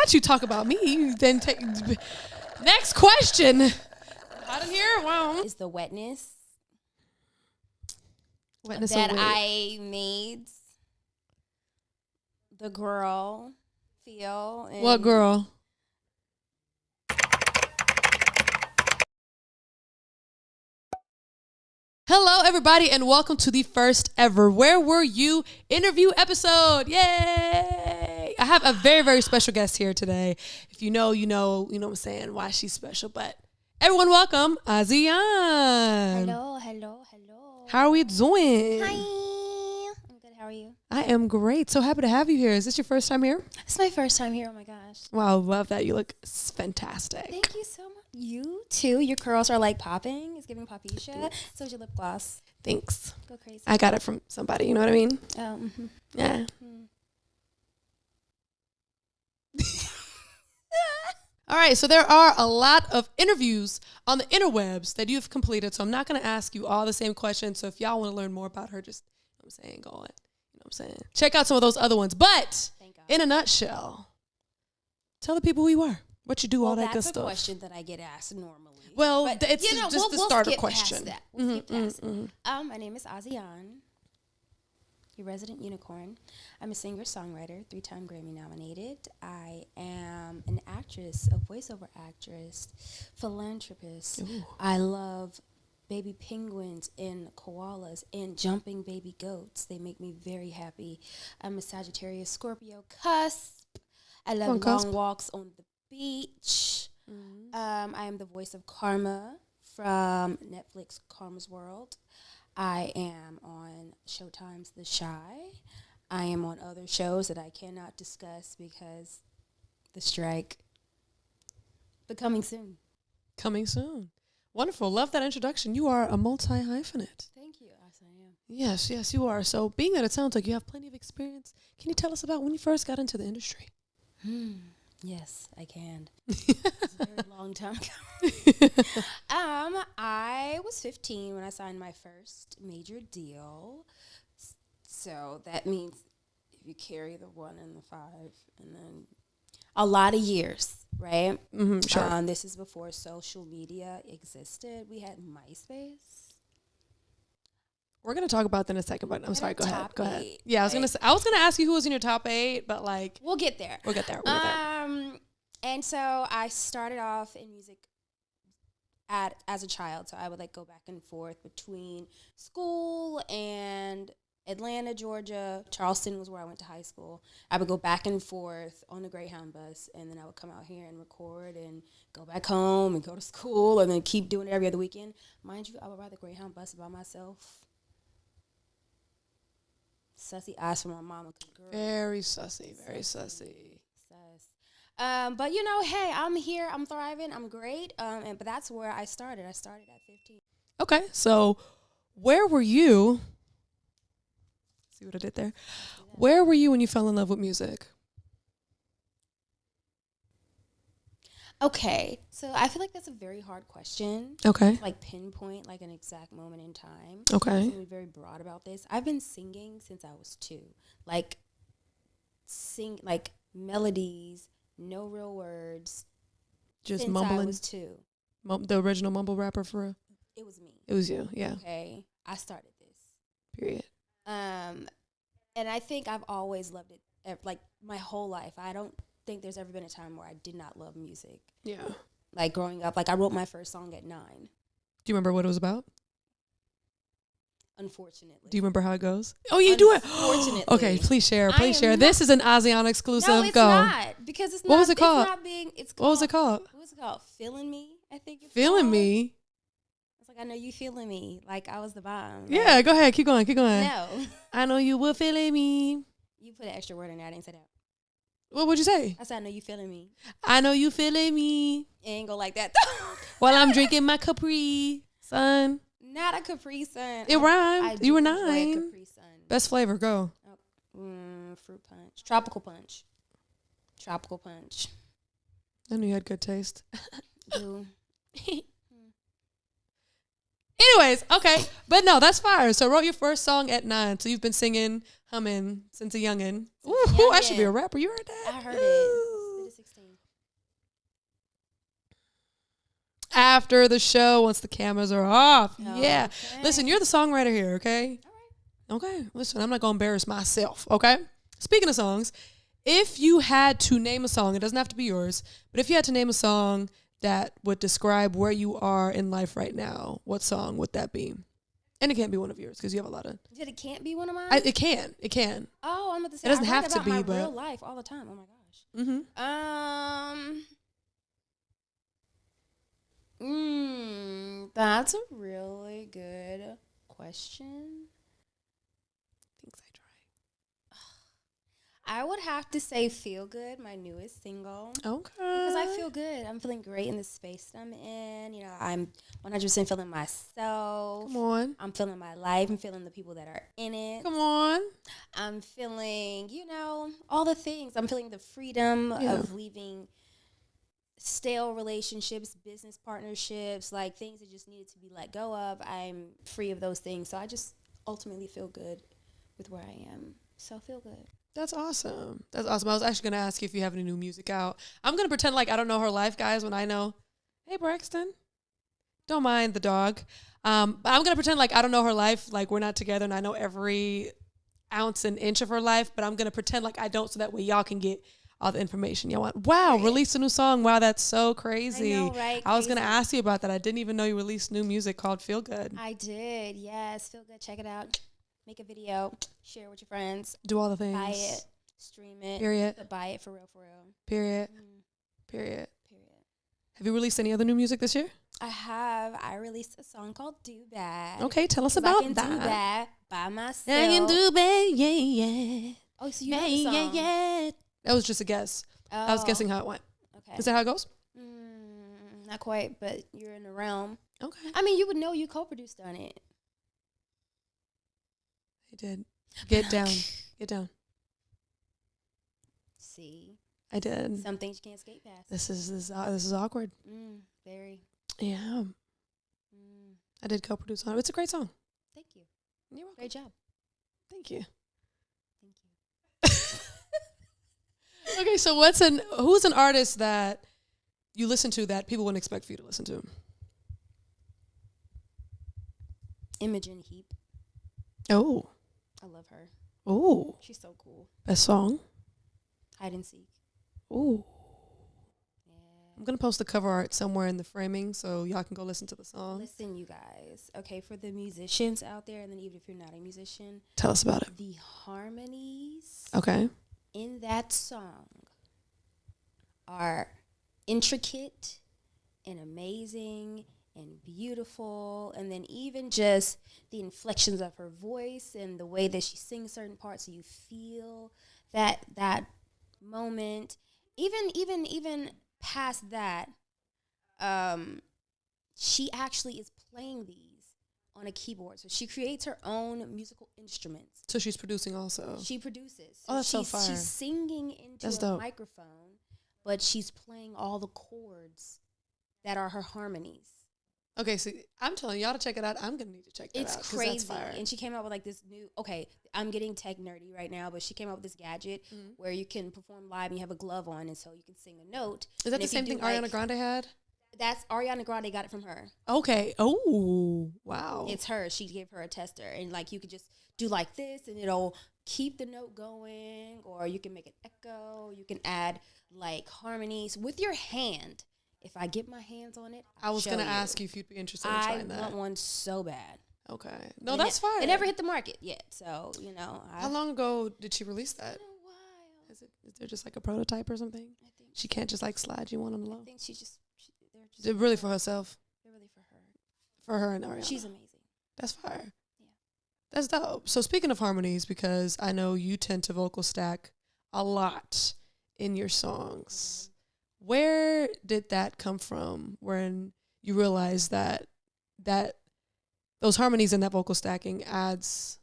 Not you talk about me. You then take next question. Hot in here? Wow. Is the wetness Wetness that I made the girl feel. And what girl? Hello, everybody, and welcome to the first ever Where Were You interview episode. Yay! I have a very, very special guest here today. If you know, you know what I'm saying, why she's special. But everyone, welcome, Asiahn. Hello. How are we doing? Hi. I'm good. How are you? I am great. So happy to have you here. Is this your first time here? It's my first time here. Oh, my gosh. Wow, love that. You look fantastic. Thank you so much. You, too. Your curls are like popping. It's giving Papisha. So is your lip gloss. Thanks. Go crazy. I got it from somebody. You know what I mean? Mm-hmm. Yeah. All right, so there are a lot of interviews on the interwebs that you've completed, so I'm not going to ask you all the same questions. So if y'all want to learn more about her, just, you know what I'm saying, go on. You know what I'm saying? Check out some of those other ones. But in a nutshell, tell the people who you are, what you do, all that good stuff. That's a question that I get asked normally. Well, but, it's just the starter skip question. Past that. We'll skip past it. My name is Asiahn, your resident unicorn. I'm a singer-songwriter, 3-time Grammy nominated. I am an actress, a voiceover actress, philanthropist. Ooh. I love baby penguins and koalas and jumping baby goats. They make me very happy. I'm a Sagittarius Scorpio cusp. I love long walks on the beach. I am the voice of Karma from Netflix Karma's World. I am on Showtime's The Shy. I am on other shows that I cannot discuss because the strike. But coming soon. Coming soon. Wonderful. Love that introduction. You are a multi-hyphenate. Thank you. Yes, I am. Yes, you are. So being that it sounds like you have plenty of experience, can you tell us about when you first got into the industry? Yes, I can. It's a very long time ago. I was 15 when I signed my first major deal. So that means if you carry the 1 and the 5, and then a lot of years, right? Mm-hmm, sure. This is before social media existed. We had MySpace. We're gonna talk about that in a second, but I'm sorry. Go ahead. Go ahead. 8, Yeah, I was gonna ask you who was in your top 8, but like we'll get there. We'll get there. And so I started off in music as a child. So I would like go back and forth between school and Atlanta, Georgia. Charleston was where I went to high school. I would go back and forth on the Greyhound bus, and then I would come out here and record and go back home and go to school and then keep doing it every other weekend. Mind you, I would ride the Greyhound bus by myself. Sussy eyes from my mama. Girl. Very sussy. Suss. But you know, hey, I'm here. I'm thriving. I'm great. But that's where I started. I started at 15. Okay, so where were you? See what I did there? Where were you when you fell in love with music? Okay, so I feel like that's a very hard question. Okay. Like pinpoint like an exact moment in time. Okay. I'm be very broad about this. I've been singing since I was 2. Like melodies, no real words. Just since mumbling. I was 2. The original mumble rapper for real? It was me. It was you, yeah. Okay, I started this. Period. And I think I've always loved it, like my whole life. I don't think there's ever been a time where I did not love music. Yeah. Like growing up, like I wrote my first song at 9. Do you remember what it was about? Unfortunately. Do you remember how it goes? Oh, you do it. Unfortunately. Okay, please share. This is an Asiahn exclusive. No, it's Go. not, because it's not. What was it called? What was it called? What was it called? Feeling Me, I think it's Feeling called. Me? It's like, I know you feeling me. Like I was the bomb. Yeah, like, go ahead. Keep going. No. I know you were feeling me. You put an extra word in there. I didn't say that. What would you say? I said, I know you feeling me. I know you feeling me. It ain't go like that. While I'm drinking my Capri Sun. Not a Capri Sun. It rhymed. You were 9. Capri Sun. Best flavor, go. Fruit punch. Tropical punch. I knew you had good taste. Ooh. Anyways, okay. But no, that's fire. So wrote your first song at 9. So you've been singing, humming since a youngin'. Ooh, I should be a rapper. You heard that? I heard it. after the show once the cameras are off. Oh, Yeah. okay. Listen, you're the songwriter here, okay? All right. Okay. Listen, I'm not going to embarrass myself, okay? Speaking of songs, if you had to name a song, it doesn't have to be yours, but if you had to name a song that would describe where you are in life right now, what song would that be? And it can't be one of yours because you have a lot of. You said it can't be one of mine? It can. It can. Oh, I'm about to say, It doesn't I write have to about be, my but real life all the time. Oh my gosh. That's a really good question. Thanks, I try. I would have to say Feel Good, my newest single. Okay. Because I feel good. I'm feeling great in the space that I'm in. You know, I'm 100% feeling myself. Come on. I'm feeling my life. I'm feeling the people that are in it. Come on. I'm feeling, you know, all the things. I'm feeling the freedom of leaving stale relationships, business partnerships, like things that just needed to be let go of. I'm free of those things. So I just ultimately feel good with where I am. So feel good. That's awesome. That's awesome. I was actually going to ask you if you have any new music out. I'm going to pretend like I don't know her life, guys, when I know. Hey, Braxton. Don't mind the dog. But I'm going to pretend like I don't know her life, like we're not together and I know every ounce and inch of her life, but I'm going to pretend like I don't so that way y'all can get all the information y'all want. Wow, released a new song. Wow, that's so crazy. I know, right? I was going to ask you about that. I didn't even know you released new music called Feel Good. I did, yes. Feel good. Check it out. Make a video. Share it with your friends. Do all the things. Buy it. Stream it. Period. But buy it for real, for real. Period. Period. Have you released any other new music this year? I have. I released a song called Do Bad. Okay, tell us about I can that. do bad by myself. I can do bad, yeah, yeah. Oh, so you know the song. Yeah. That was just a guess. Oh, I was guessing how it went. Okay. Is that how it goes? Not quite, but you're in the realm. Okay. I mean, you would know you co-produced on it. I did. Get down. Get down. See? I did. Some things you can't skate past. This is awkward. Very. Yeah. I did co-produce on it. It's a great song. Thank you. You're welcome. Great job. Thank you. Thank you. Okay, so who's an artist that you listen to that people wouldn't expect for you to listen to? Imogen Heap. Oh. I love her. Oh. She's so cool. Best song? Hide and Seek. Ooh. Yeah. I'm going to post the cover art somewhere in the framing so y'all can go listen to the song. Listen, you guys. Okay, for the musicians out there, and then even if you're not a musician, tell us about it. The harmonies in that song are intricate and amazing and beautiful, and then even just the inflections of her voice and the way that she sings certain parts, so you feel that moment. Even past that, she actually is playing these on a keyboard, so she creates her own musical instruments. So she's producing also. She produces. So that's so fire. She's singing into a microphone, but she's playing all the chords that are her harmonies. Okay, so I'm telling y'all to check it out. I'm going to need to check that out. It's crazy. And she came out with like this new, I'm getting tech nerdy right now, but she came out with this gadget where you can perform live and you have a glove on, and so you can sing a note. Is that the same thing Ariana Grande had? That's Ariana Grande got it from her. Okay. Oh, wow. It's her. She gave her a tester, and like you could just do like this and it'll keep the note going, or you can make an echo. You can add like harmonies with your hand. If I get my hands on it, I was going to ask you if you'd be interested in trying that. I want one so bad. Okay. No, that's fine. It never hit the market yet, so, you know. How long ago did she release that? It's been a while. Is there just like a prototype or something? I think she can't just like slide you one on the low? I think they're really for herself? They're really for her. For her and Ariana? She's amazing. That's fire. Yeah. That's dope. So speaking of harmonies, because I know you tend to vocal stack a lot in your songs. Where did that come from when you realized that those harmonies and that vocal stacking adds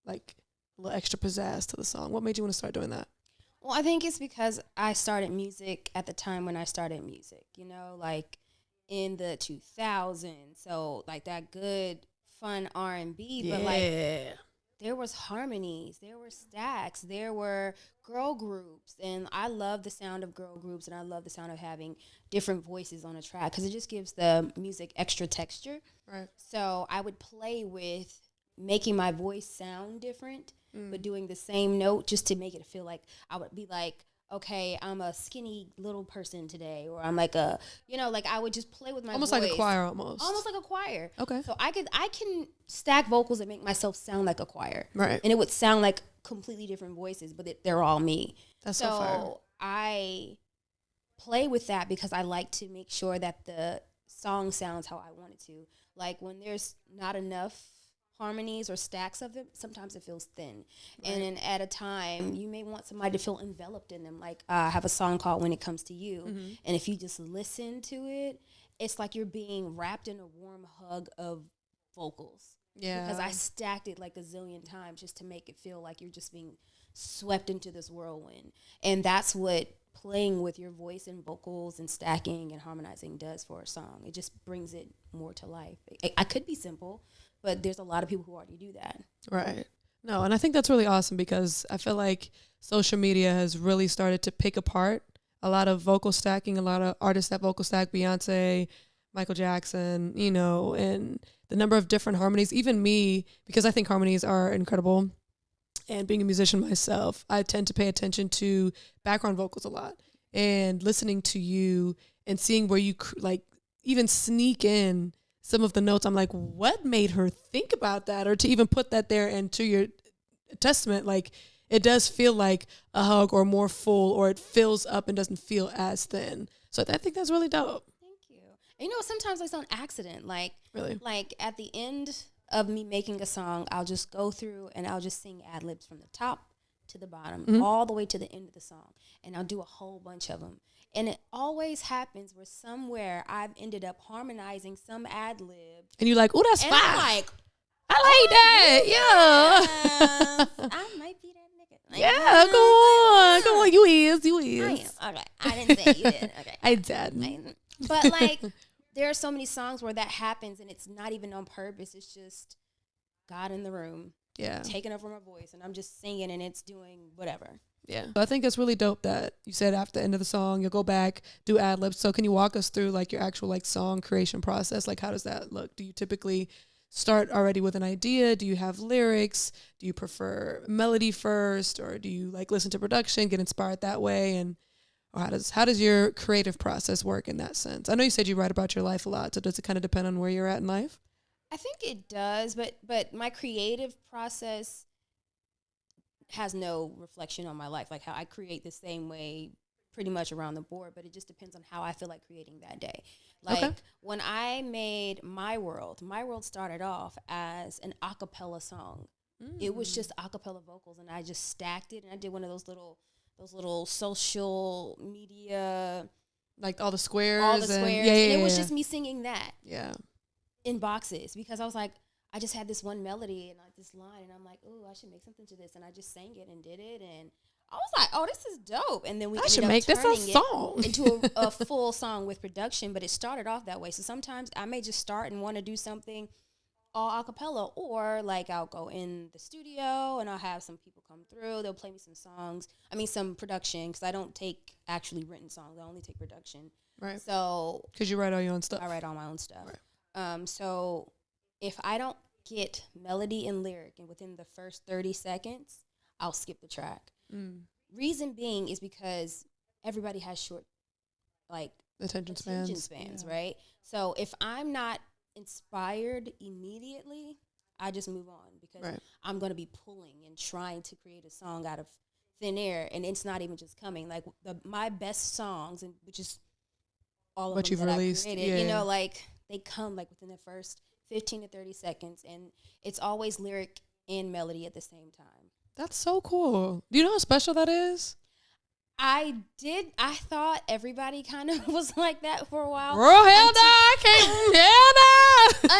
like a little extra pizzazz to the song? What made you want to start doing that? Well, I think it's because I started music at the time when I started music, you know, like in the 2000s. So like that good, fun R&B, but like there was harmonies, there were stacks, there were girl groups, and I love the sound of girl groups, and I love the sound of having different voices on a track because it just gives the music extra texture. Right. So I would play with making my voice sound different, but doing the same note just to make it feel like I would be like, okay, I'm a skinny little person today, or I'm like a, like I would just play with my almost voice. like a choir, almost like a choir. Okay. So I can stack vocals and make myself sound like a choir, right? And it would sound like completely different voices, but they're all me. That's so fire. I play with that because I like to make sure that the song sounds how I want it to. Like when there's not enough harmonies or stacks of it, sometimes it feels thin. Right. And then at a time, you may want somebody to feel enveloped in them. Like I have a song called When It Comes to You. Mm-hmm. And if you just listen to it, it's like you're being wrapped in a warm hug of vocals. Yeah. Because I stacked it like a zillion times just to make it feel like you're just being swept into this whirlwind. And that's what playing with your voice and vocals and stacking and harmonizing does for a song. It just brings it more to life. I could be simple, but there's a lot of people who already do that. Right. No, and I think that's really awesome because I feel like social media has really started to pick apart a lot of vocal stacking, a lot of artists that vocal stack, Beyonce, Michael Jackson, and the number of different harmonies. Even me, because I think harmonies are incredible. And being a musician myself, I tend to pay attention to background vocals a lot and listening to you and seeing where you even sneak in some of the notes. I'm like, what made her think about that? Or to even put that there, and to your testament, like it does feel like a hug or more full, or it fills up and doesn't feel as thin. So I think that's really dope. Thank you. And sometimes it's on accident. Like, really? Like at the end of me making a song, I'll just go through and I'll just sing ad-libs from the top to the bottom, all the way to the end of the song. And I'll do a whole bunch of them. And it always happens where somewhere I've ended up harmonizing some ad-lib. And you're like, oh, that's fine. I'm like, I like that. Yeah. I might be that nigga. Like, yeah, come on. You is. I am. Okay. I didn't say you did. Okay. I did. But like, there are so many songs where that happens and it's not even on purpose. It's just God in the room. Yeah. Taking over my voice and I'm just singing and it's doing whatever. Yeah. I think it's really dope that you said after the end of the song, you'll go back, do ad-libs. So can you walk us through like your actual like song creation process? Like how does that look? Do you typically start already with an idea? Do you have lyrics? Do you prefer melody first? Or do you like listen to production, get inspired that way? And or how does your creative process work in that sense? I know you said you write about your life a lot. So does it kind of depend on where you're at in life? I think it does, but my creative process has no reflection on my life. Like how I create the same way pretty much around the board, but it just depends on how I feel like creating that day. Like when I made My World started off as an a cappella song. It was just a cappella vocals and I just stacked it and I did one of those little social media, like all the squares. And it was just me singing that. Yeah. In boxes because I was like, I just had this one melody and like this line and I'm like, oh, I should make something to this. And I just sang it and did it. And I was like, oh, this is dope. And then we ended up turning it into a full song with production, but it started off that way. So sometimes I may just start and want to do something all a cappella, or like I'll go in the studio and I'll have some people come through. They'll play me some production because I don't take actually written songs. I only take production. Right. So because you write all your own stuff. I write all my own stuff. Right. So if I don't get melody and lyric and within the first 30 seconds, I'll skip the track. Reason being is because everybody has short, like, attention spans, yeah. Right? So if I'm not inspired immediately, I just move on because I'm going to be pulling and trying to create a song out of thin air, and it's not even just coming. Like, my best songs, and which is all of what them you've that released, I created, like, they come like within the first 15 to 30 seconds, and it's always lyric and melody at the same time. That's so cool. Do you know how special that is? I thought everybody kind of was like that for a while. Girl, hell no.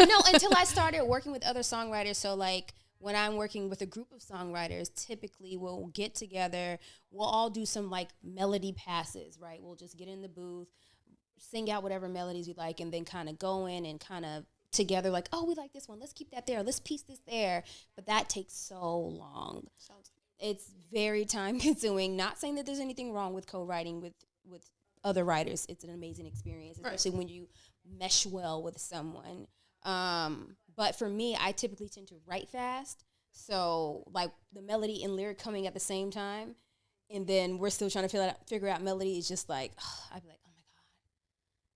No, until I started working with other songwriters. So like when I'm working with a group of songwriters, typically we'll get together, we'll all do some like melody passes, right? We'll just get in the booth, sing out whatever melodies we like, and then kind of go in and kind of together, like, oh, we like this one, let's keep that there, let's piece this there. But that takes so long. It's very time consuming. Not saying that there's anything wrong with co-writing with other writers. It's an amazing experience, especially when you mesh well with someone. But for me, I typically tend to write fast. So like the melody and lyric coming at the same time, and then we're still trying to figure out melody is just like, I'd be like, oh my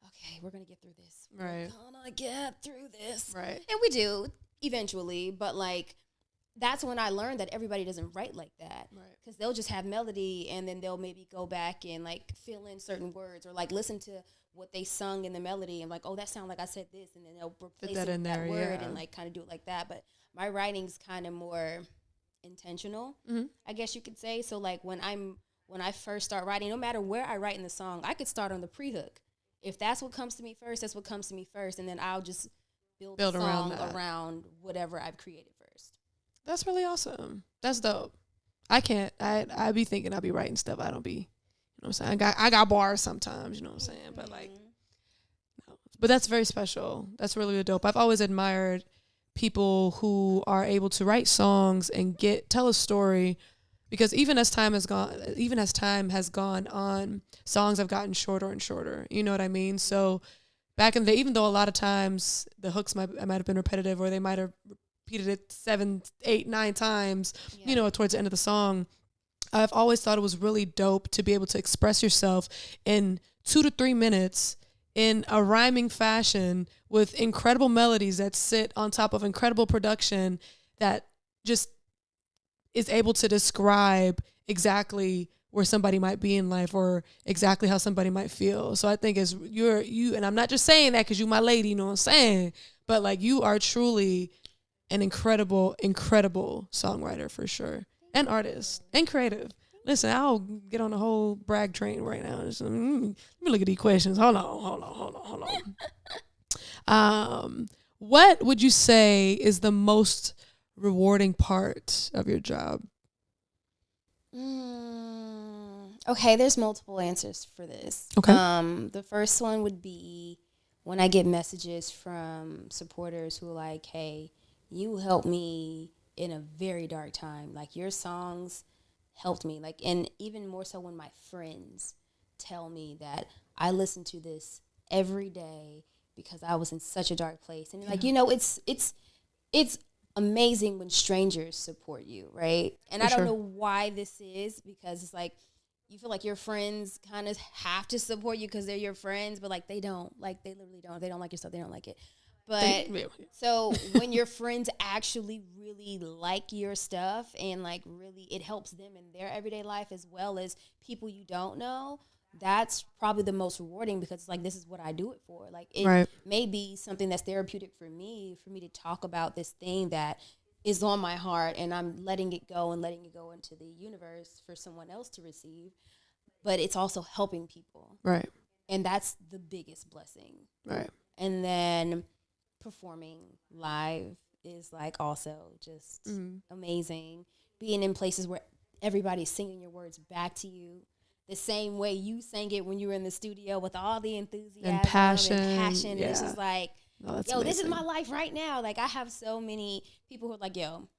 God, okay, we're going to get through this. Right. We're going to get through this. Right. And we do eventually, but like, that's when I learned that everybody doesn't write like that. Right. Because they'll just have melody and then they'll maybe go back and like fill in certain words or like listen to what they sung in the melody and like, oh, that sounds like I said this, and then they'll replace it with that word and like kind of do it like that. But my writing's kind of more intentional, I guess you could say. So like when I first start writing, no matter where I write in the song, I could start on the pre-hook. If that's what comes to me first, that's what comes to me first, and then I'll just build the song around whatever I've created first. That's really awesome. That's dope. I be thinking I'll be writing stuff. I don't be, you know what I'm saying? I got bars sometimes, you know what I'm saying? But like, no. But that's very special. That's really, really dope. I've always admired people who are able to write songs and tell a story, because even as time has gone on, songs have gotten shorter and shorter. You know what I mean? So back in the day, even though a lot of times the hooks might have been repetitive, or they might have repeated it 7, 8, 9 times, you know, towards the end of the song, I've always thought it was really dope to be able to express yourself in 2 to 3 minutes in a rhyming fashion with incredible melodies that sit on top of incredible production that just is able to describe exactly where somebody might be in life or exactly how somebody might feel. So I think as you, and I'm not just saying that because you my lady, you know what I'm saying, but like you are truly an incredible, incredible songwriter for sure, and artist, and creative. Listen, I'll get on the whole brag train right now. Just, let me look at these questions. Hold on. What would you say is the most rewarding part of your job? Okay, there's multiple answers for this. Okay. The first one would be when I get messages from supporters who are like, hey, you helped me in a very dark time. Like, your songs helped me. Like, and even more so when my friends tell me that I listen to this every day because I was in such a dark place. And like, you know, it's amazing when strangers support you, right? And I don't know why this is, because it's like you feel like your friends kind of have to support you because they're your friends, but like they don't. Like, they literally don't. They don't like your stuff. They don't like it. But so when your friends actually really like your stuff and like really it helps them in their everyday life as well as people you don't know, that's probably the most rewarding, because it's like, this is what I do it for. Like, it may be something that's therapeutic for me to talk about this thing that is on my heart, and I'm letting it go into the universe for someone else to receive. But it's also helping people. Right. And that's the biggest blessing. Right. And then performing live is like also just amazing. Being in places where everybody's singing your words back to you the same way you sang it when you were in the studio, with all the enthusiasm and passion. Yeah. And it's just like, yo, amazing. This is my life right now. Like, I have so many people who are like, yo,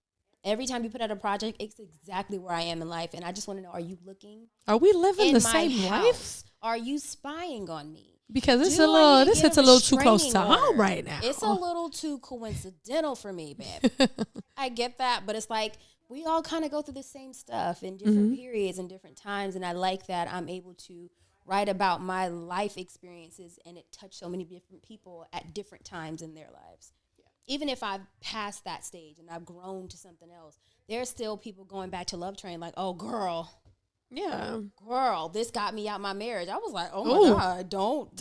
every time you put out a project, it's exactly where I am in life. And I just want to know, are you looking? Are we living the same life? Are you spying on me? Because this hits a little too close to home right now. It's a little too coincidental for me, babe. I get that, but it's like we all kind of go through the same stuff in different periods and different times, and I like that I'm able to write about my life experiences, and it touched so many different people at different times in their lives. Yeah. Even if I've passed that stage and I've grown to something else, there's still people going back to Love Train like, oh, girl. Yeah, girl, this got me out my marriage. I was like, oh my God, don't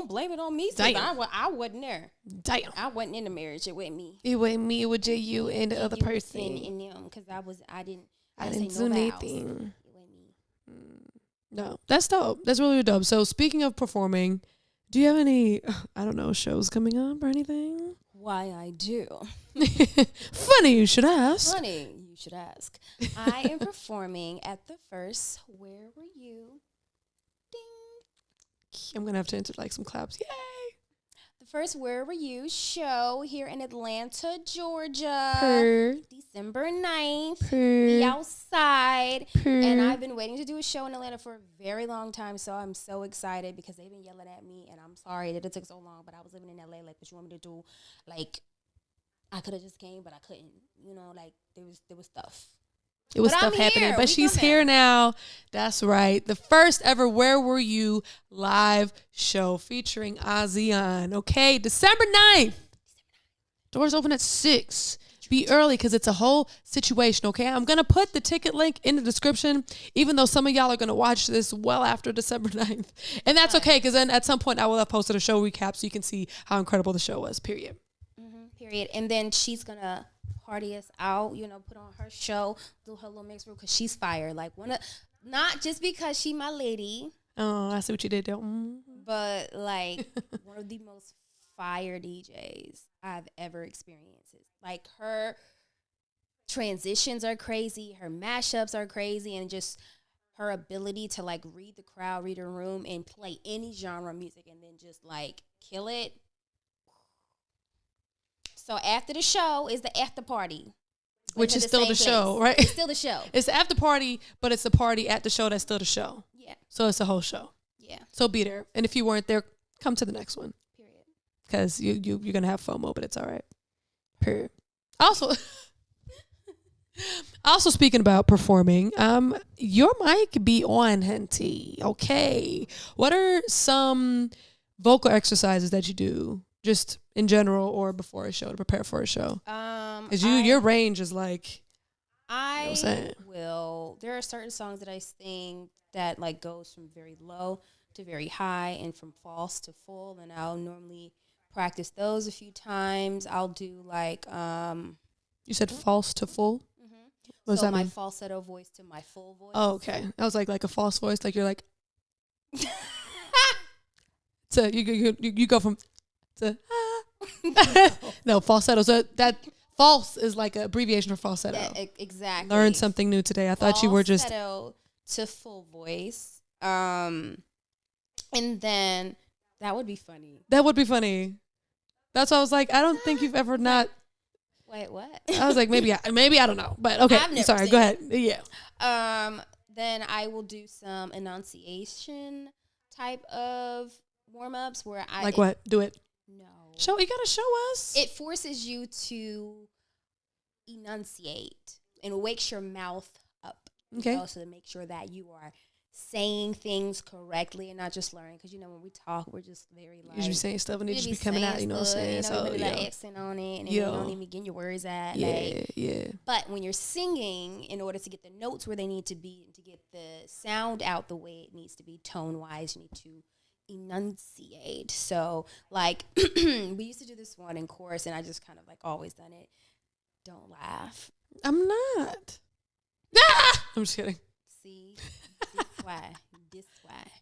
blame it on me. I wasn't there. Damn, I wasn't in the marriage. It wasn't me. It wasn't me. It was just you and the other person. And them, because I didn't do anything. It wasn't me. No, that's dope. That's really dope. So speaking of performing, do you have any, I don't know, shows coming up or anything? Why, I do. Funny you should ask. I am performing at the first Where Were You? Ding. I'm going to have to enter like some claps. Yay. The first Where Were You show here in Atlanta, Georgia. December 9th. We outside. And I've been waiting to do a show in Atlanta for a very long time, so I'm so excited because they've been yelling at me, and I'm sorry that it took so long, but I was living in LA, like, what you want me to do? Like, I could have just came, but I couldn't. You know, like, there was stuff. It was stuff happening, but she's here now. That's right. The first ever Where Were You live show featuring Asiahn. Okay, December 9th. Doors open at 6. Be early because it's a whole situation, okay? I'm going to put the ticket link in the description, even though some of y'all are going to watch this well after December 9th. And that's okay, because then at some point I will have posted a show recap so you can see how incredible the show was, period. Period. And then she's going to party us out, you know, put on her show, do her little mix room because she's fire. Like, not just because she my lady. Oh, I see what you did there. But, like, one of the most fire DJs I've ever experienced. Like, her transitions are crazy, her mashups are crazy, and just her ability to, like, read the crowd, read a room, and play any genre of music and then just, like, kill it. So after the show is the after party. Which is still the show, right? It's still the show. It's the after party, but it's the party at the show that's still the show. Yeah. So it's the whole show. Yeah. So be there. And if you weren't there, come to the next one. Period. Because you're going to have FOMO, but it's all right. Period. Also speaking about performing, your mic be on, Henty. Okay. What are some vocal exercises that you do? Just in general or before a show to prepare for a show? Because your range is like, there are certain songs that I sing that like goes from very low to very high and from false to full, and I'll normally practice those a few times. I'll do like you said false to full? What does that mean? My falsetto voice to my full voice. Oh, okay. I was like a false voice, like you're like so you go from to no, falsetto. So that false is like an abbreviation for falsetto. Yeah, exactly. Learned something new today. I thought you were just falsetto to full voice. And then that would be funny. That would be funny. That's why I was like, I don't think you've ever not. Wait, what? I was like, maybe I don't know, but okay. Sorry, go ahead. Yeah. Then I will do some enunciation type of warm ups where I like what? Do it. No. You gotta show us. It forces you to enunciate and wakes your mouth up. Okay. Also to make sure that you are saying things correctly and not just learning. Because, you know, when we talk, we're just very like... You're just saying stuff and it just be coming out, you know what I'm saying? You know, so, yeah. accent on it and you don't even get your words at. Yeah. But when you're singing, in order to get the notes where they need to be and to get the sound out the way it needs to be tone-wise, you need to enunciate. So, like, we used to do this one in chorus and I just kind of, like, always done it. Don't laugh. I'm not. Ah! I'm just kidding. See? This why.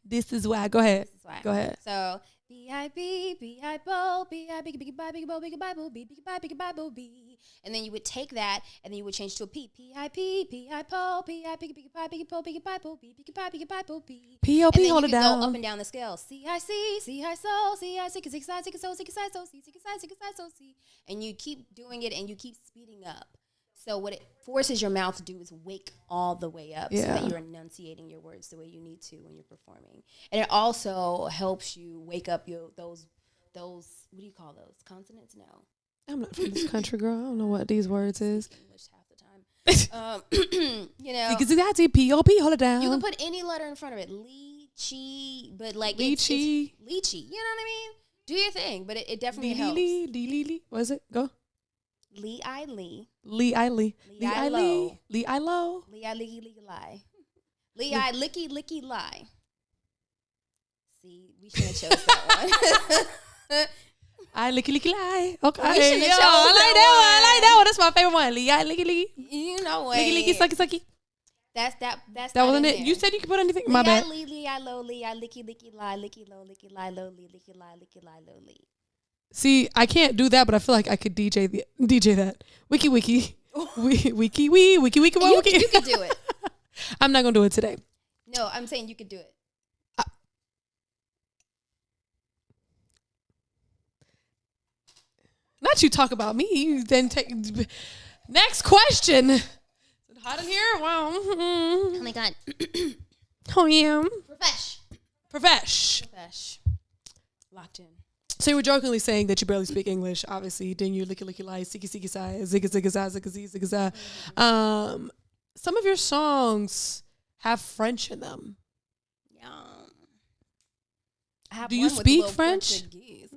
This is why. Go ahead. Go ahead. So B-I-B, B-I-Bo, B-I-B, B-I-B, B-I-B, B-I-B, B. And then you would take that and then you would change to a P. P-I-P, P-I-Po, P-I-P, P-I-P, P-I-P, P-I-P, P-I-P, P-O-P, hold it down. Go up and down the scale. C-I-C, C-I-So, C-I-C, C-I-C, C-I-So, C-I-So, C-I-C, C-I-So, C. And you keep doing it and you keep speeding up. So what it forces your mouth to do is wake all the way up so that you're enunciating your words the way you need to when you're performing. And it also helps you wake up those what do you call those? Consonants? No. I'm not from this country, girl. I don't know what these words is. English half the time. You know. P-O-P, hold it down. You can put any letter in front of it. Lee-chi, but like Lychee. It's lychee. You know what I mean? Do your thing, but it definitely helps. Lee. What is it? Go. Lee-I-Lee. Lee-I-Lee. Lee-I-Low. Lee-I-Low. Lee-I-Licky-Lie. Lee-I-Licky-Lie. See, we should have chose that one. I-Licky-Lie. Okay. We should have chose I like that one. That's my favorite one. Lee-I-Licky-Lie. You know what? Licky-Licky, sucky-sucky. That's that wasn't it. You said you could put anything. My bad. Lee-I-Low, Lee-I-Licky-Licky-Lie, Licky-Low, Licky-Lie, Low, Licky-Lie, Licky-Lie, Low, Lee. See, I can't do that, but I feel like I could DJ that. Wiki. Wiki. You could do it. I'm not going to do it today. No, I'm saying you could do it. not you talk about me. You then take next question. Is it hot in here? Wow. Oh my God. Oh yeah. Profesh. Locked in. So you were jokingly saying that you barely speak English. Obviously, then you licky licky lie, sicky sicky sigh, zigga zigga zah, zigga zee zigga zah. Some of your songs have French in them. Yeah. I have Do you one with speak a little French? Portuguese.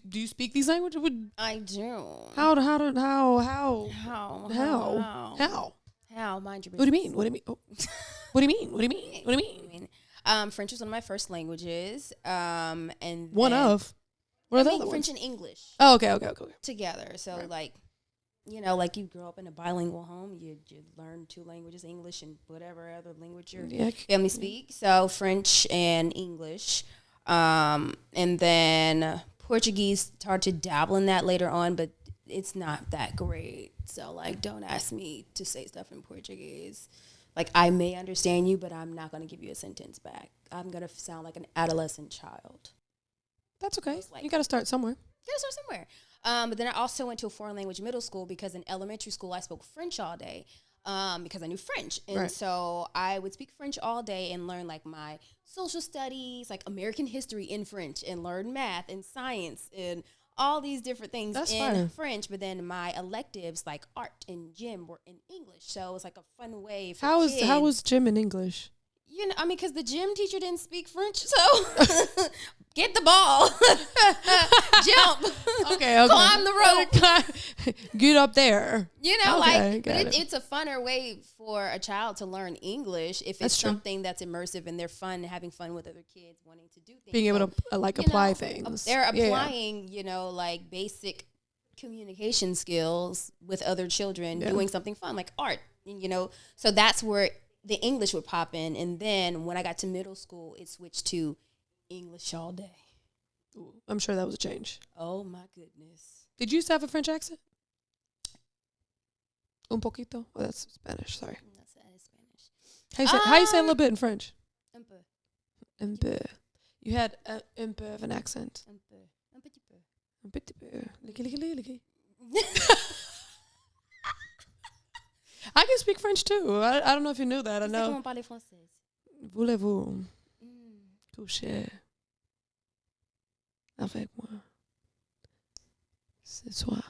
Do you speak these languages? I do. How? Mind your business. What do you mean? What do you mean? Oh. What do you mean? What do you mean? What do you mean? French was one of my first languages. And one of. What are the other French ones? and English. Oh, okay. Together. So right. like, you know, like you grow up in a bilingual home, you learn two languages, English and whatever other language your family speaks. So French and English. And then Portuguese, started to dabble in that later on, but it's not that great. So like, don't ask me to say stuff in Portuguese. Like, I may understand you, but I'm not going to give you a sentence back. I'm going to sound like an adolescent child. That's okay. You got to start somewhere. But then I also went to a foreign language middle school because in elementary school I spoke French all day because I knew French. And so I would speak French all day and learn like my social studies, like American history in French, and learn math and science and all these different things French. But then my electives like art and gym were in English. So it was like a fun way for kids. How was gym in English? You know, I mean, because the gym teacher didn't speak French, so get the ball, jump, okay, climb the rope, get up there. You know, but it's a funner way for a child to learn English if it's something that's immersive and they're fun, having fun with other kids, wanting to do things. Being able to apply things. They're applying, you know, like basic communication skills with other children, doing something fun like art, you know. So that's where the English would pop in. And then when I got to middle school, it switched to English all day. Ooh, I'm sure that was a change. Oh, my goodness. Did you used to have a French accent? Un poquito? Oh, that's Spanish. Sorry. That's Spanish. How you say a little bit in French? Un peu. Un peu. You had un peu of an accent. Un peu. Un petit peu. Un petit peu. Licky. I can speak French too. I don't know if you knew that. I know. Comment parler français? Voulez-vous coucher avec moi ce soir?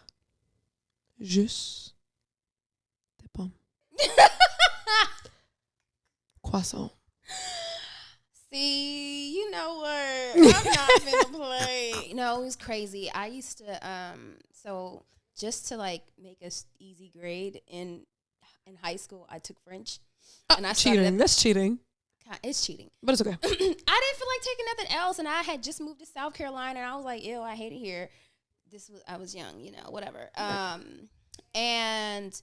Juste des pommes. Croissant. See, you know what? I'm not gonna play. No, it was crazy. I used to, so just to like make a easy grade in high school, I took French. And I cheating. That's cheating. It's cheating. But it's okay. I didn't feel like taking nothing else. And I had just moved to South Carolina. And I was like, ew, I hate it here. I was young, you know, whatever. And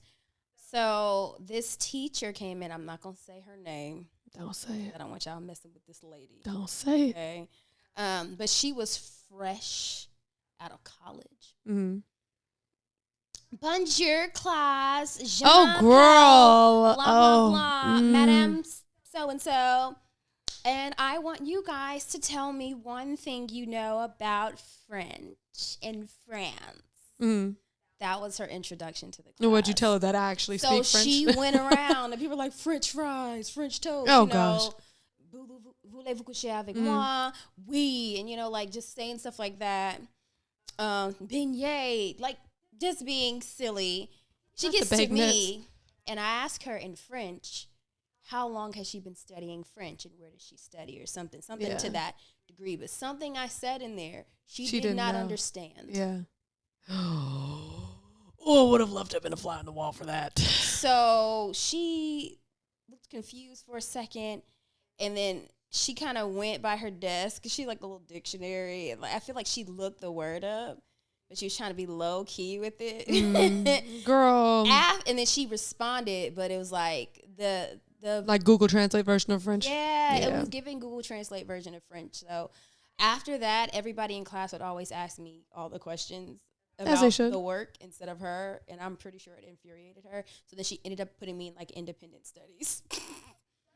so this teacher came in. I'm not going to say her name. Don't say it. I don't want y'all messing with this lady. Don't say it. Okay. But she was fresh out of college. Mm-hmm. Bonjour, class. Oh, girl. Blah, blah, blah. Madame so-and-so. And I want you guys to tell me one thing you know about French in France. Mm-hmm. That was her introduction to the class. What'd you tell her that I actually speak French? So she went around and people were like, French fries, French toast. Oh, you know, gosh. Voulez-vous coucher avec moi? Oui. And, you know, like just saying stuff like that. Beignet. Like, just being silly. She gets to me, and I ask her in French, how long has she been studying French, and where does she study, or something to that degree. But something I said in there, she did not understand. Yeah. Oh, would have loved to have been a fly on the wall for that. So she looked confused for a second, and then she kind of went by her desk. She like a little dictionary, and like I feel like she looked the word up. But she was trying to be low key with it. Girl. And then she responded, but it was like the like Google Translate version of French? Yeah, it was giving Google Translate version of French. So after that, everybody in class would always ask me all the questions about the work instead of her. And I'm pretty sure it infuriated her. So then she ended up putting me in like independent studies.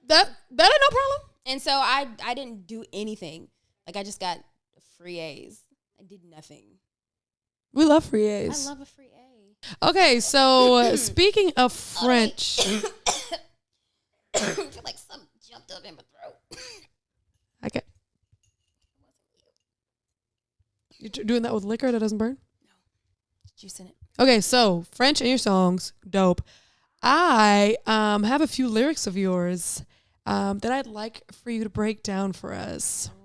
That ain't no problem. And so I didn't do anything. Like I just got free A's. I did nothing. We love free A's. I love a free A. Okay, so speaking of French. I feel like something jumped up in my throat. Okay. You doing that with liquor that doesn't burn? No. Juice in it. Okay, so French in your songs, dope. I have a few lyrics of yours that I'd like for you to break down for us. Oh,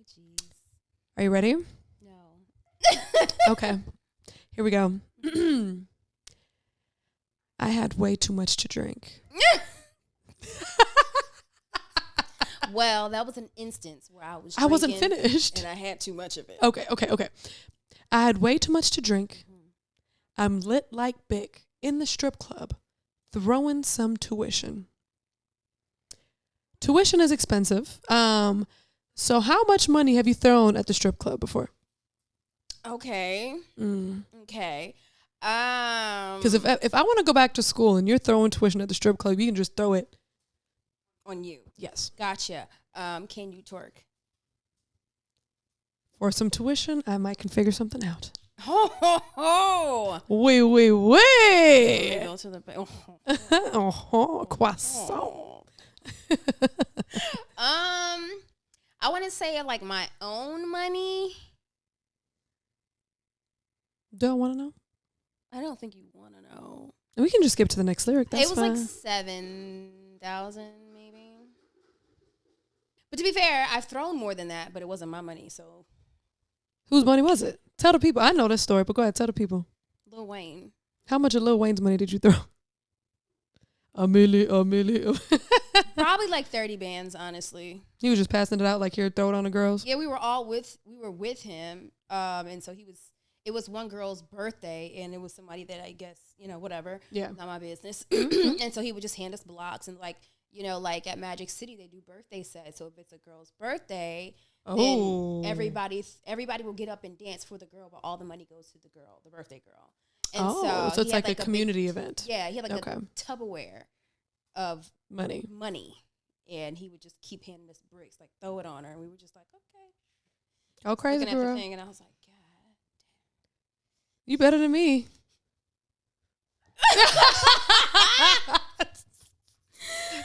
jeez. Are you ready? No. Okay. Here we go. I had way too much to drink. Well, that was an instance where I was I wasn't finished. and I had too much of it. Okay. I had way too much to drink. I'm lit like Bic in the strip club, throwing some tuition. Tuition is expensive. So how much money have you thrown at the strip club before? Okay. Okay. Because if I want to go back to school and you're throwing tuition at the strip club, you can just throw it on you. Yes. Gotcha. Can you twerk? For some tuition, I might can figure something out. Ho ho ho! Wait. Let me go to the Croissant. I want to say like my own money. Do I want to know? I don't think you want to know. We can just skip to the next lyric. That's it was fine. like 7,000 maybe. But to be fair, I've thrown more than that, but it wasn't my money. So whose money was it? Tell the people. I know this story, but go ahead. Tell the people. Lil Wayne. How much of Lil Wayne's money did you throw? A million. Probably like 30 bands, honestly. He was just passing it out like here, throw it on the girls. Yeah, we were with him. And so it was one girl's birthday, and it was somebody that I guess, whatever. Yeah. Not my business. And so he would just hand us blocks, and like at Magic City, they do birthday sets. So if it's a girl's birthday, then everybody will get up and dance for the girl, but all the money goes to the girl, the birthday girl. And so it's like a community event. Yeah, he had like a Tupperware of money. And he would just keep handing us bricks, like throw it on her, and we were just like, okay. Oh, crazy looking girl. at the thing, and I was like, God. You better than me.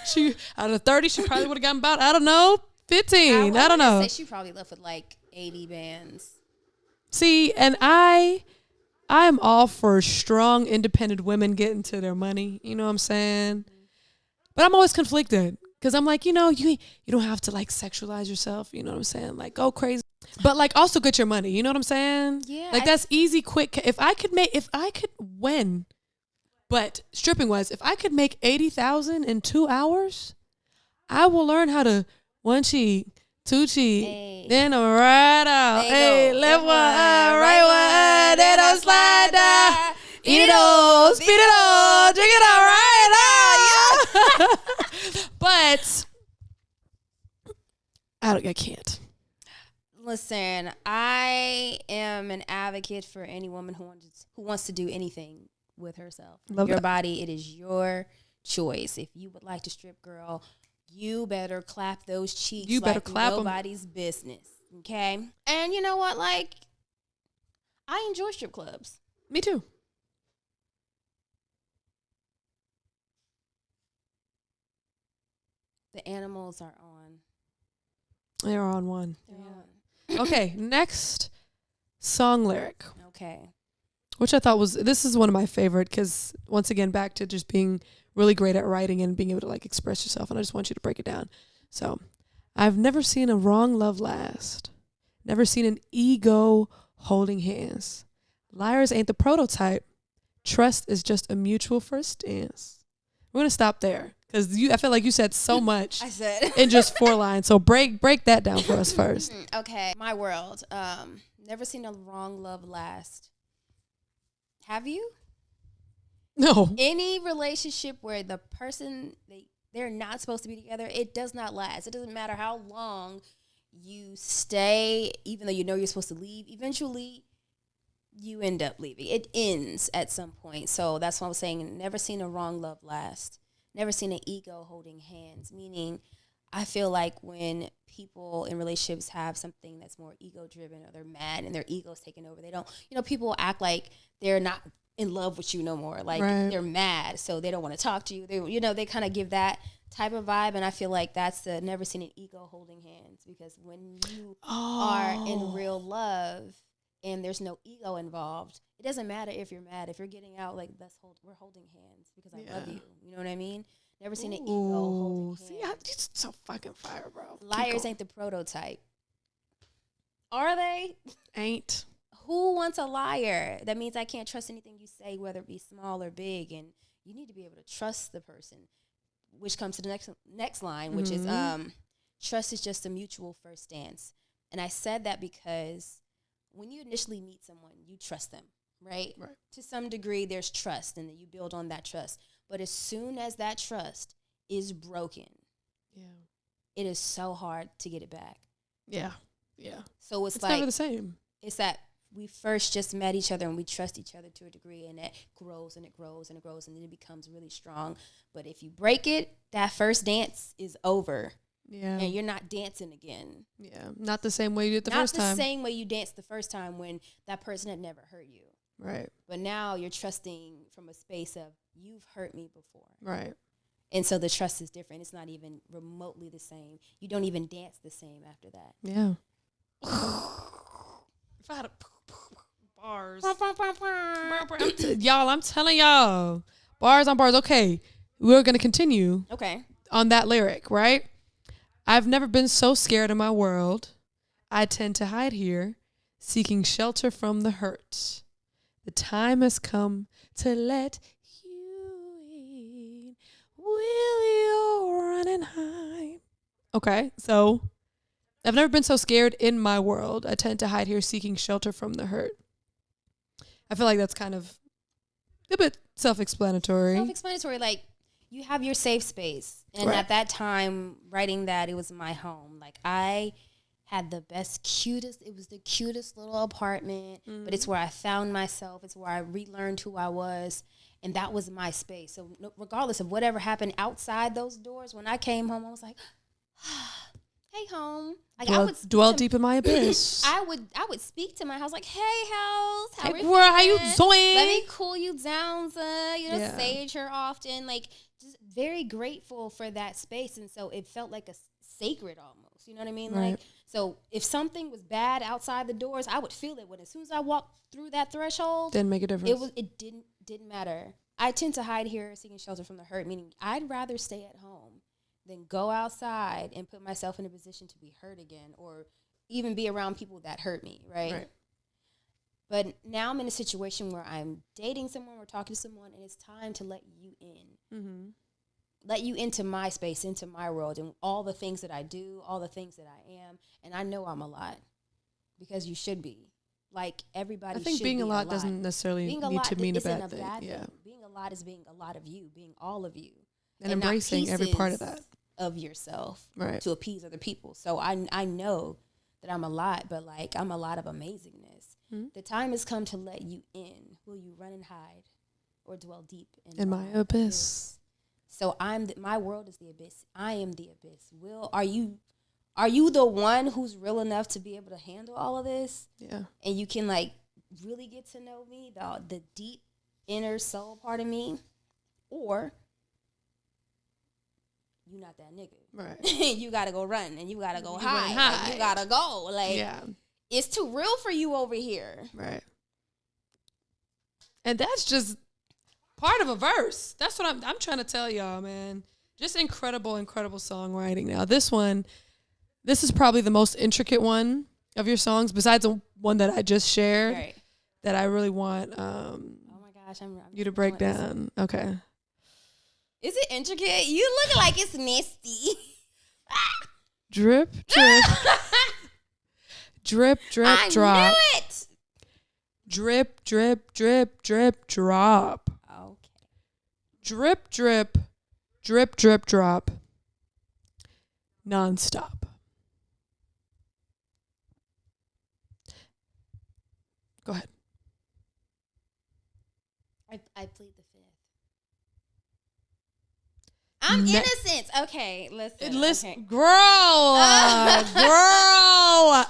She out of 30, she probably would have gotten about, I don't know, 15. I don't know. Say she probably left with like 80 bands. See, and I'm all for strong, independent women getting to their money. You know what I'm saying? But I'm always conflicted because I'm like, you don't have to like sexualize yourself. You know what I'm saying? Like go crazy, but like also get your money. You know what I'm saying? Yeah. Like that's easy, quick. If I could win, but stripping wise, if I could make 80,000 in 2 hours, I will learn how to one cheek, two cheek, then a right out. Hey, left one, right one, then a slide down. Eat it all, speed it all, drink it all right out. But I can't. Listen, I am an advocate for any woman who wants to do anything with herself. Love your that. body, it is your choice. If you would like to strip, girl, you better clap those cheeks. You better like clap 'em. nobody's business. Okay? And you know what? Like, I enjoy strip clubs. Me too. The animals are on. They're on one. They're on. Okay, next song lyric, Okay. which I thought this is one of my favorite because once again, back to just being really great at writing and being able to like express yourself. And I just want you to break it down. So I've never seen a wrong love last. Never seen an ego holding hands. Liars ain't the prototype. Trust is just a mutual first dance. We're going to stop there because I feel like you said so much I said. in just 4 lines. So break that down for us first. Okay. My world. Never seen a wrong love last. Have you? No. Any relationship where the person, they're not supposed to be together, it does not last. It doesn't matter how long you stay, even though you know you're supposed to leave. Eventually, you end up leaving. It ends at some point. So that's what I'm saying. Never seen a wrong love last. Never seen an ego holding hands, meaning I feel like when people in relationships have something that's more ego driven, or they're mad and their ego's taking over, they don't, people act like they're not in love with you no more. Like they're mad, so they don't want to talk to you. They kind of give that type of vibe. And I feel like that's the never seen an ego holding hands, because when you are in real love and there's no ego involved, it doesn't matter if you're mad. If you're getting out, like, we're holding hands because I love you. You know what I mean? Never seen an ego holding hands. See, you're so fucking fire, bro. Liars ain't the prototype. Are they? Ain't. Who wants a liar? That means I can't trust anything you say, whether it be small or big. And you need to be able to trust the person, which comes to the next line, which is trust is just a mutual first stance. And I said that because when you initially meet someone, you trust them, right? To some degree, there's trust, and then you build on that trust. But as soon as that trust is broken, it is so hard to get it back. Yeah. So it's like, never the same. It's that we first just met each other and we trust each other to a degree, and it grows and it grows and it grows, and then it becomes really strong. But if you break it, that first dance is over. Yeah. And you're not dancing again. Yeah. Not the same way you did the first time. Not the same way you danced the first time when that person had never hurt you. Right. But now you're trusting from a space of, you've hurt me before. Right. And so the trust is different. It's not even remotely the same. You don't even dance the same after that. Yeah. If I had a bars. Y'all, I'm telling y'all. Bars on bars. Okay. We're going to continue. Okay. On that lyric, right? I've never been so scared in my world. I tend to hide here, seeking shelter from the hurt. The time has come to let you in. Will you run and hide? Okay, so I've never been so scared in my world. I tend to hide here, seeking shelter from the hurt. I feel like that's kind of a bit self-explanatory. Self-explanatory, like, you have your safe space. And at that time, writing that, it was my home. Like, I had the cutest, it was the cutest little apartment, but it's where I found myself. It's where I relearned who I was. And that was my space. So regardless of whatever happened outside those doors, when I came home, I was like, hey, home. Like, I would dwell deep in my abyss. I would speak to my house like, hey, house, how you doing? Let me cool you down, sage her often. Like, just very grateful for that space. And so it felt like a sacred almost. You know what I mean? Right. Like, so if something was bad outside the doors, I would feel it. When as soon as I walked through that threshold, didn't make a difference. It didn't matter. I tend to hide here, seeking shelter from the hurt, meaning I'd rather stay at home than go outside and put myself in a position to be hurt again, or even be around people that hurt me, right? But now I'm in a situation where I'm dating someone, we're talking to someone, and it's time to let you in. Mm-hmm. Let you into my space, into my world, and all the things that I do, all the things that I am. And I know I'm a lot, because you should be. Like, everybody should be. I think being a lot doesn't necessarily need to mean a bad thing. Yeah. Being a lot is being a lot of you, being all of you. And embracing every part of that. Of yourself, right, to appease other people. So I know that I'm a lot, but, like, I'm a lot of amazingness. Mm-hmm. The time has come to let you in. Will you run and hide, or dwell deep in my abyss? So my world is the abyss. I am the abyss. Are you the one who's real enough to be able to handle all of this? Yeah. And you can, like, really get to know me, the deep inner soul part of me, or you not that nigga. Right. You gotta go run, and you gotta go hide. Like, you gotta go. Like, it's too real for you over here. Right. And that's just part of a verse. That's what I'm trying to tell y'all, man. Just incredible, incredible songwriting. Now, this is probably the most intricate one of your songs, besides the one that I just shared, right, that I really want oh my gosh, I'm you to break down. Okay. Is it intricate? You look like it's nasty. Drip, drip. Drip, drip, drop. I knew it. Drip, drip, drip, drip, drop. Okay. Drip, drip, drip, drip, drop. Nonstop. Go ahead. I plead the fifth. I'm innocent. Okay, listen. Okay. Girl.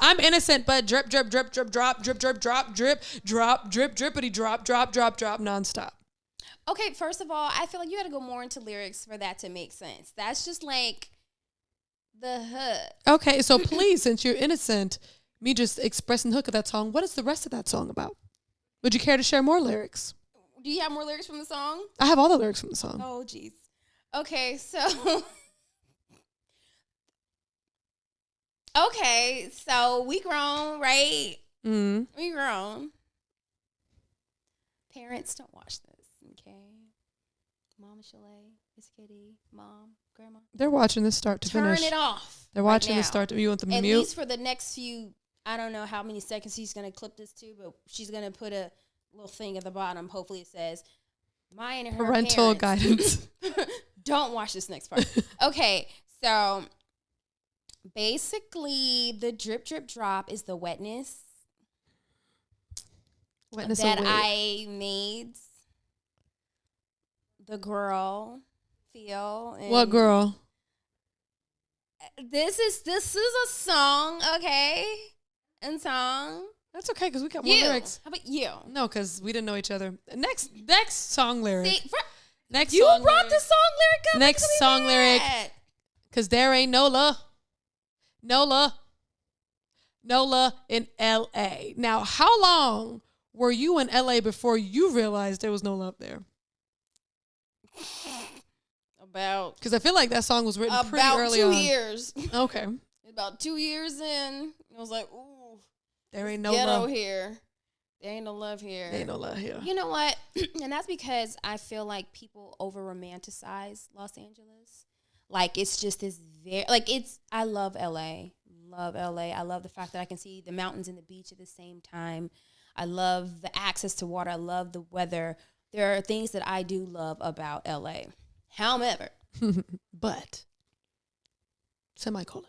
I'm innocent, but drip, drip, drip, drip, drop, drip, drip, drop, drip, drop, drip, drippity, drop, drop, drop, drop, nonstop. Okay, first of all, I feel like you got to go more into lyrics for that to make sense. That's just like the hook. Okay, so please, since you're innocent, me just expressing the hook of that song, what is the rest of that song about? Would you care to share more lyrics? Do you have more lyrics from the song? I have all the lyrics from the song. Oh, jeez. Okay, so... okay, so we grown, right? Mm. We grown. Parents, don't watch this, okay? Mama Chalet, Miss Kitty, Mom, Grandma. They're watching this start to finish. Turn it off. They're watching this start to... You want them to mute? At least for the next few... I don't know how many seconds she's going to clip this to, but she's going to put a little thing at the bottom. Hopefully it says, mine and her parental parents. guidance. Don't watch this next part. Okay, so basically the drip, drip, drop is the wetness that I made the girl feel. And what girl? This is a song, okay? And song. That's okay, because we got more lyrics. How about you? No, because we didn't know each other. Next song lyric. See, next you song brought lyric. the song lyric up. Next song lyric. Because there ain't Nola in L.A. Now, how long were you in L.A. before you realized there was no love there? Because I feel like that song was written pretty early on. About 2 years. Okay. About 2 years in, I was like, ooh. There ain't no ghetto love here. There ain't no love here. There ain't no love here. You know what? And that's because I feel like people over romanticize Los Angeles. Like it's just this I love LA. Love LA. I love the fact that I can see the mountains and the beach at the same time. I love the access to water. I love the weather. There are things that I do love about LA. However, but semicolon.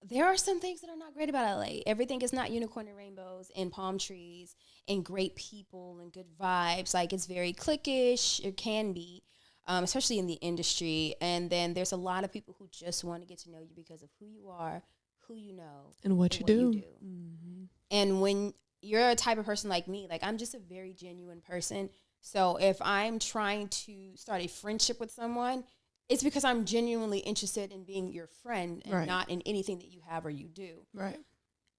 There are some things that are not great about LA. Everything is not unicorn and rainbows and palm trees and great people and good vibes. Like it's very cliquish. It can be, especially in the industry. And then there's a lot of people who just want to get to know you because of who you are, who you know, and what you do. Mm-hmm. And when you're a type of person like me, like I'm just a very genuine person. So if I'm trying to start a friendship with someone, it's because I'm genuinely interested in being your friend and not in anything that you have or you do. Right.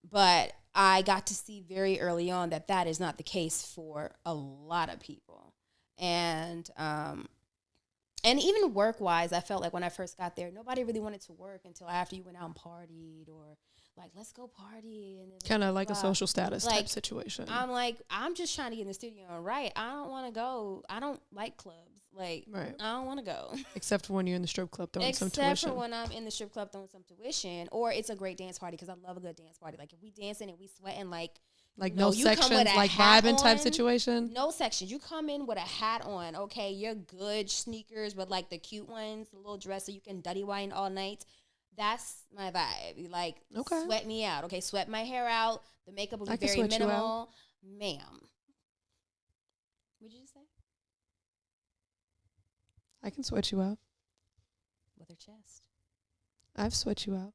But I got to see very early on that that is not the case for a lot of people. And even work-wise, I felt like when I first got there, nobody really wanted to work until after you went out and partied or like, let's go party. And kind of like a social status type situation. I'm like, I'm just trying to get in the studio and write. I don't want to go. I don't like clubs. Like, I don't want to go. Except for when you're in the strip club throwing some tuition. Except for when I'm in the strip club throwing some tuition. Or it's a great dance party because I love a good dance party. Like, if we dancing and we sweating, like no sections, like vibing type situation? No sections. You come in with a hat on, okay? You're good sneakers, but like the cute ones, the little dress so you can duddy wine all night. That's my vibe. Like, sweat me out, okay? Sweat my hair out. The makeup will be very minimal. Ma'am. What did you say? I can sweat you out. With her chest. I've sweat you out.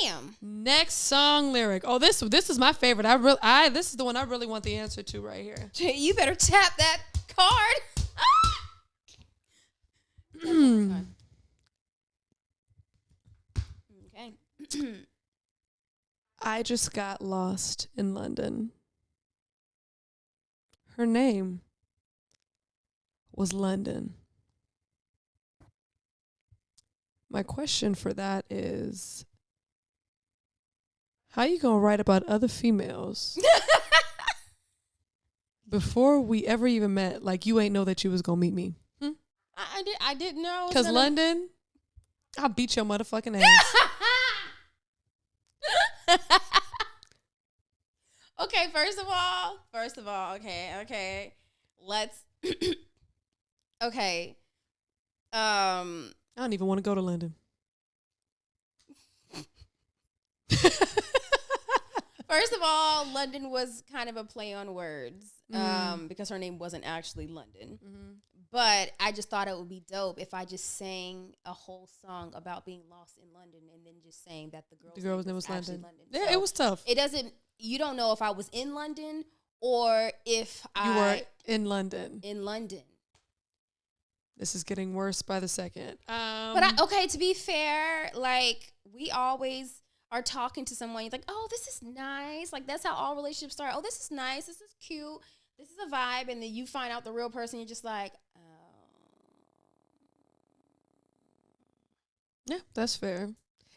Ma'am. Next song lyric. Oh, this is my favorite. This is the one I really want the answer to right here. You better tap that card. Okay. I just got lost in London. Her name was London. My question for that is, how you gonna write about other females before we ever even met? Like you ain't know that you was gonna meet me. I didn't know. Because London, I'll beat your motherfucking ass. Okay, first of all, okay. Let's okay. I don't even want to go to London. First of all, London was kind of a play on words because her name wasn't actually London. Mm-hmm. But I just thought it would be dope if I just sang a whole song about being lost in London and then just saying that the girl's name was London. Yeah, so it was tough. You don't know if I was in London or if you were in London. In London. This is getting worse by the second. But to be fair, like we always are talking to someone. You're like, oh, this is nice. Like that's how all relationships start. Oh, this is nice. This is cute. This is a vibe. And then you find out the real person. You're just like, oh. Yeah, that's fair.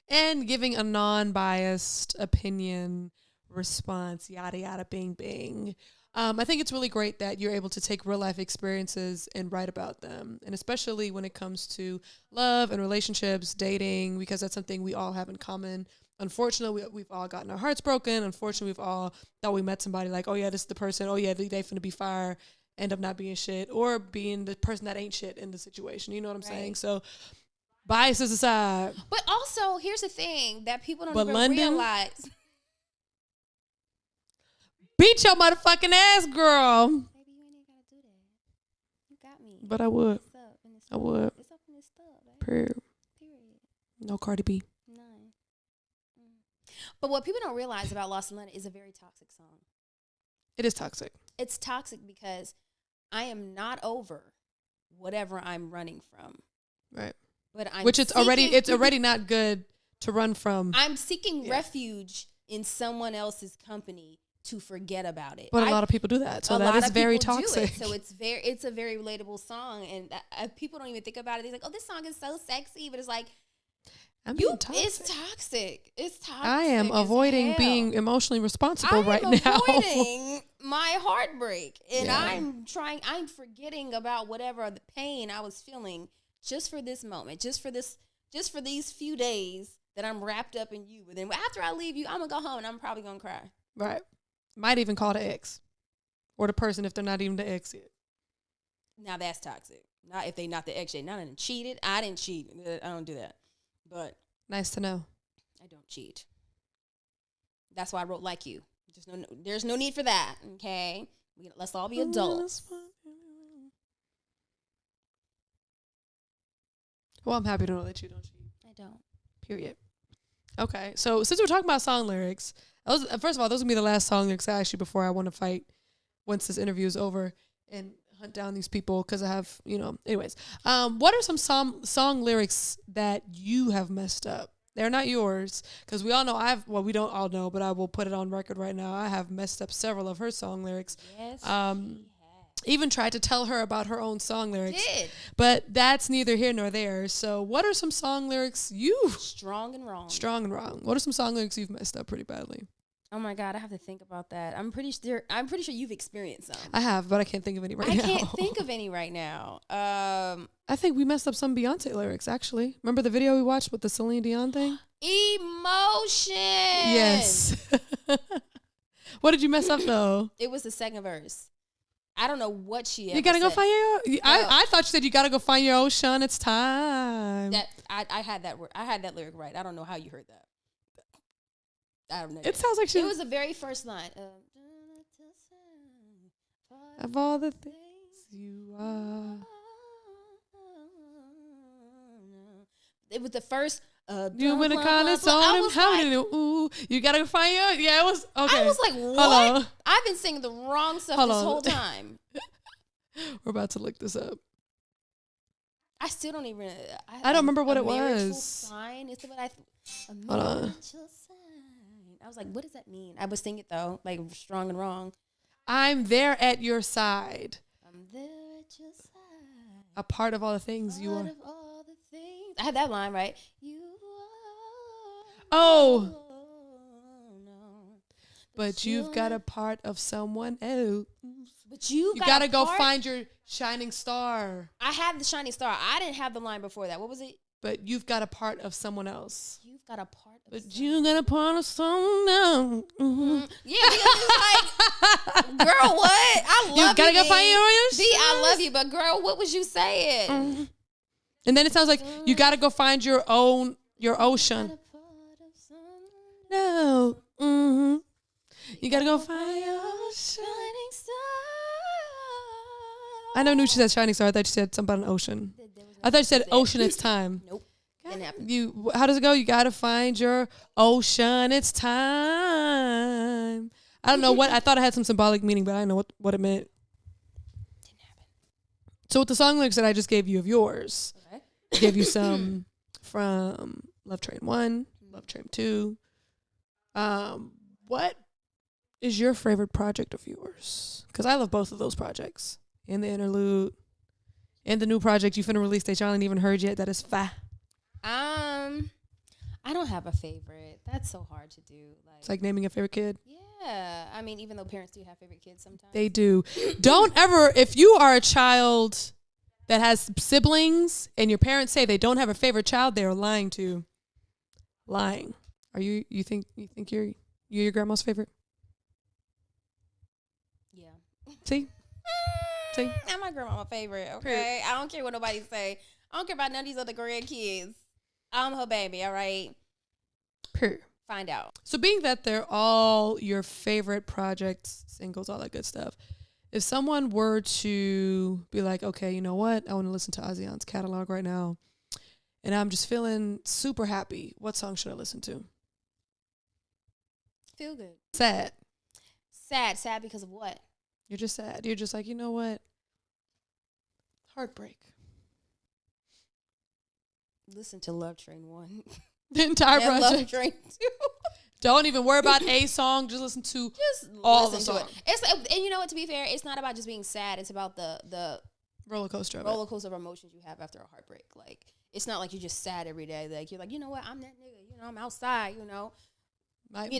And giving a non-biased opinion, response, yada, yada, bing, bing. I think it's really great that you're able to take real life experiences and write about them. And especially when it comes to love and relationships, dating, because that's something we all have in common. Unfortunately, we've all gotten our hearts broken. Unfortunately, we've all thought we met somebody like, oh, yeah, this is the person. Oh, yeah, they finna be fire, end up not being shit, or being the person that ain't shit in the situation. You know what I'm saying? So biases aside. But also, here's the thing that people don't even realize. Beat your motherfucking ass, girl. Baby, you ain't gotta do that. You got me. But I would. I would. It's up in this stuff. Period. No Cardi B. None. But what people don't realize about Lost in London is a very toxic song. It is toxic. It's toxic because I am not over whatever I'm running from. Right. But it's already not good to run from. I'm seeking refuge in someone else's company to forget about it. But a lot of people do that, so that is very toxic. So it's a very relatable song, and people don't even think about it. They're like, "Oh, this song is so sexy," but it's like, it's toxic. It's toxic. I am avoiding being emotionally responsible right now. I'm avoiding my heartbreak, and I'm forgetting about whatever the pain I was feeling just for this moment, just for these few days that I'm wrapped up in you. But then after I leave you, I'm gonna go home and I'm probably gonna cry. Right. Might even call the ex or the person if they're not even the ex yet. Now that's toxic. Not if they not the ex yet. Not and cheated. I didn't cheat. I don't do that. But nice to know. I don't cheat. That's why I wrote Like You. There's no need for that. Okay, let's all be adults. Well, I'm happy to know that you don't cheat. I don't. Period. Okay, so since we're talking about song lyrics, first of all, those will be the last song lyrics I ask you before I want to fight once this interview is over and hunt down these people because I have, anyways. What are some song lyrics that you have messed up? They're not yours because we all know we don't all know, but I will put it on record right now. I have messed up several of her song lyrics. Yes, even tried to tell her about her own song lyrics. Did. But that's neither here nor there. So what are some song lyrics Strong and wrong. What are some song lyrics you've messed up pretty badly? Oh my God, I have to think about that. I'm pretty sure you've experienced some. I have, but I can't think of any right now. I can't think of any right now. I think we messed up some Beyonce lyrics, actually. Remember the video we watched with the Celine Dion thing? Emotion. Yes. What did you mess up, though? It was the second verse. I don't know what she ever You gotta said. go find your... I thought you said you gotta go find your ocean. It's time. I had that word. I had that lyric right. I don't know how you heard that. I don't know. It sounds like it was the very first line. Of all the things you are. It was the first. You win a contest on him. How did it? Ooh, you gotta go find your. Yeah, it was okay. I was like, what? Hello. I've been singing the wrong stuff this whole time. We're about to look this up. I still don't even. I don't remember what it was. Sign is what I. Hold on. I was like, what does that mean? I was singing it though, like strong and wrong. I'm there at your side. I'm there at your side. A part of all the things you are. Part of all the things. I had that line right. You are. Oh. No. But you've got a part of someone else. But you gotta go find your shining star. I had the shining star. I didn't have the line before that. What was it? But you've got a part of someone else. You've got a part of But you got a part of someone else. Mm-hmm. Yeah, because it's like, girl, what? I love you. You gotta go find your See, I love you, but girl, what was you saying? Mm-hmm. And then it sounds like you gotta go find your ocean. No. Mm-hmm. You gotta go find your shining star. I never knew she said shining star. I thought she said something about an ocean. I thought she said ocean, it's time. Nope. Didn't happen. How does it go? You gotta find your ocean, it's time. I don't know what, I thought it had some symbolic meaning, but I don't know what it meant. Didn't happen. So with the song lyrics that I just gave you of yours, Okay. I gave you some from Love Train 1, Love Train 2. What is your favorite project of yours? Because I love both of those projects. And the Interlude. And the new project you finna release that y'all ain't even heard yet. That is fire. I don't have a favorite. That's so hard to do. It's like naming a favorite kid. Yeah. I mean, even though parents do have favorite kids sometimes. They do. Don't ever, if you are a child that has siblings and your parents say they don't have a favorite child, they are lying to you. Lying. Are you think you're your grandma's favorite? Yeah. See? See? I'm my grandma's favorite, okay? I don't care what nobody say. I don't care about none of these other grandkids. I'm her baby, all right? Period. Find out. So being that they're all your favorite projects, singles, all that good stuff, if someone were to be like, okay, you know what? I want to listen to Asiahn's catalog right now, and I'm just feeling super happy, what song should I listen to? Feel good. Sad. Sad because of what? You're just sad. You're just like, you know what? Heartbreak. Listen to Love Train 1. The entire and project. Love Train 2. Don't even worry about a song. Just listen to all the songs. And you know what? To be fair, it's not about just being sad. It's about the roller coaster of emotions you have after a heartbreak. Like, it's not like you're just sad every day. Like, you're like, you know what? I'm that nigga. You know, I'm outside. You know, might be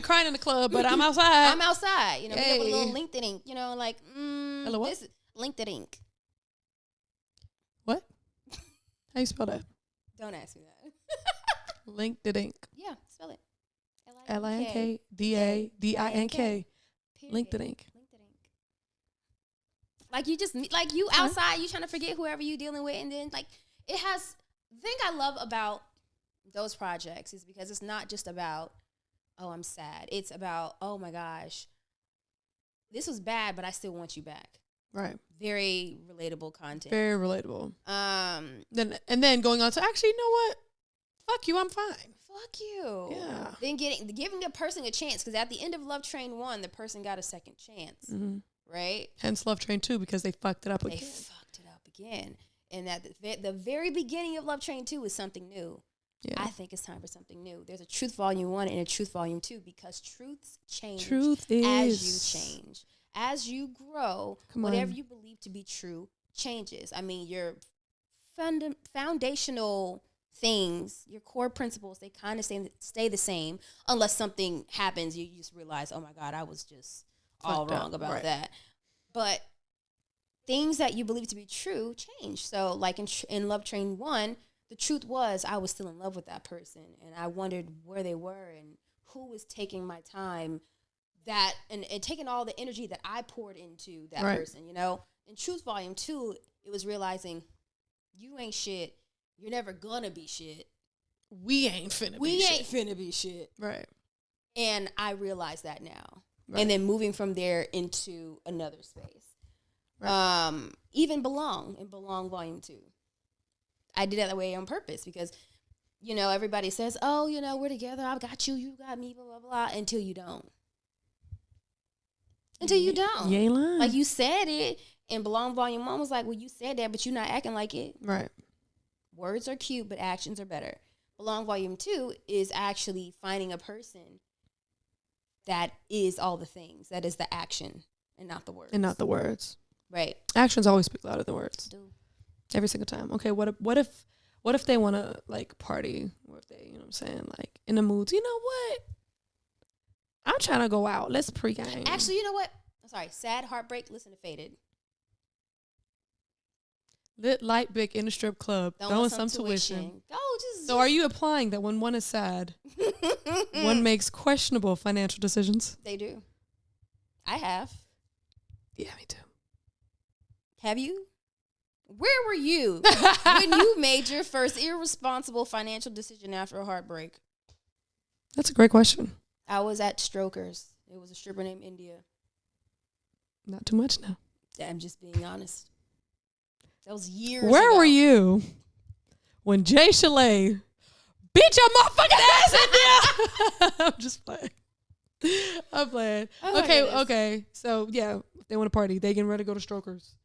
crying in the club, but I'm outside. I'm outside. You know, meet up with a little LinkedIn. You know, like what? This LinkedIn. What? How you spell that? Don't ask me that. LinkedIn. Yeah, spell it. LINKDADINK. LinkedIn. Like, you just, like, you outside, you trying to forget whoever you dealing with, and then, like, it has, the thing I love about those projects is because it's not just about, oh, I'm sad. It's about, oh my gosh, this was bad, but I still want you back. Right. Very relatable content. Very relatable. Then going on to, actually, you know what? Fuck you, I'm fine. Fuck you. Yeah. Then giving a person a chance, because at the end of Love Train 1, the person got a second chance. Mm-hmm. Right? Hence Love Train 2, because they fucked it up again. They fucked it up again. And at the very beginning of Love Train 2 is something new. Yeah. I think it's time for something new. There's a Truth Volume 1 and a Truth Volume 2, because truths change as you change. As you grow, whatever you believe to be true changes. I mean, your foundational things, your core principles, they kind of stay the same, unless something happens. You just realize, oh my God, I was just all wrong about that. But things that you believe to be true change. So like in Love Train 1, the truth was I was still in love with that person, and I wondered where they were and who was taking my time, that and taking all the energy that I poured into that person, you know. In Truth Volume 2, it was realizing you ain't shit. You're never gonna be shit. We ain't finna be shit. Right. And I realize that now. Right. And then moving from there into another space. Right. Even Belong Volume 2. I did it that way on purpose because, you know, everybody says, oh, you know, we're together. I've got you. You got me, blah, blah, blah. Until you don't. You ain't lying. Like, you said it, and Belong Volume 1 was like, well, you said that, but you're not acting like it. Right. Words are cute, but actions are better. Belong Volume 2 is actually finding a person that is all the things. That is the action and not the words. Right. Actions always speak louder than words. Do. Every single time. Okay, what if they want to, like, party? Or if they, you know what I'm saying, like, in the moods, you know what? I'm trying to go out. Let's pregame. Actually, you know what? I'm sorry. Sad, heartbreak, listen to Faded. Lit light big in the strip club. Throwing some tuition. So are you applying that when one is sad, one makes questionable financial decisions? They do. I have. Yeah, me too. Have you? Where were you when you made your first irresponsible financial decision after a heartbreak? That's a great question. I was at Strokers. It was a stripper named India. Not too much now. I'm just being honest. That was years Where ago. were you when Jay Chalet beat your motherfucking ass, India? I'm just playing. I'm playing. Oh Okay. So yeah, if they want to party, they getting ready to go to Strokers.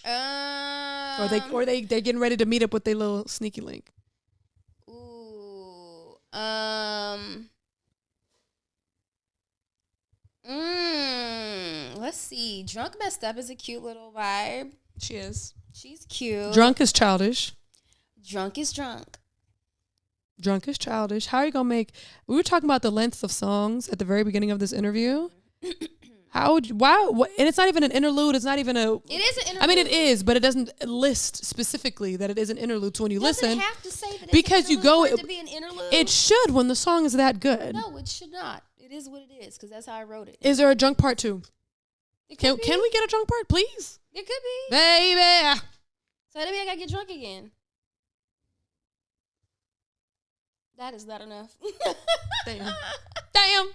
Or they getting ready to meet up with their little sneaky link. Ooh. Let's see. Drunk Messed Up is a cute little vibe. She is. She's cute. Drunk is childish. Drunk is drunk. Drunk is childish. How are you gonna make? We were talking about the lengths of songs at the very beginning of this interview. How would you, why? What, and it's not even an interlude. It's not even a. It is an interlude. I mean, it is, but it doesn't list specifically that it is an interlude. So when you Doesn't listen, have to say that it's because an you go, for it to be an interlude. it should when the song is that good. No, it should not. It is what it is because that's how I wrote it. Is there a drunk part 2? Can be. we get a drunk part, please? It could be. Baby. So that means I gotta get drunk again. That is not enough. Damn.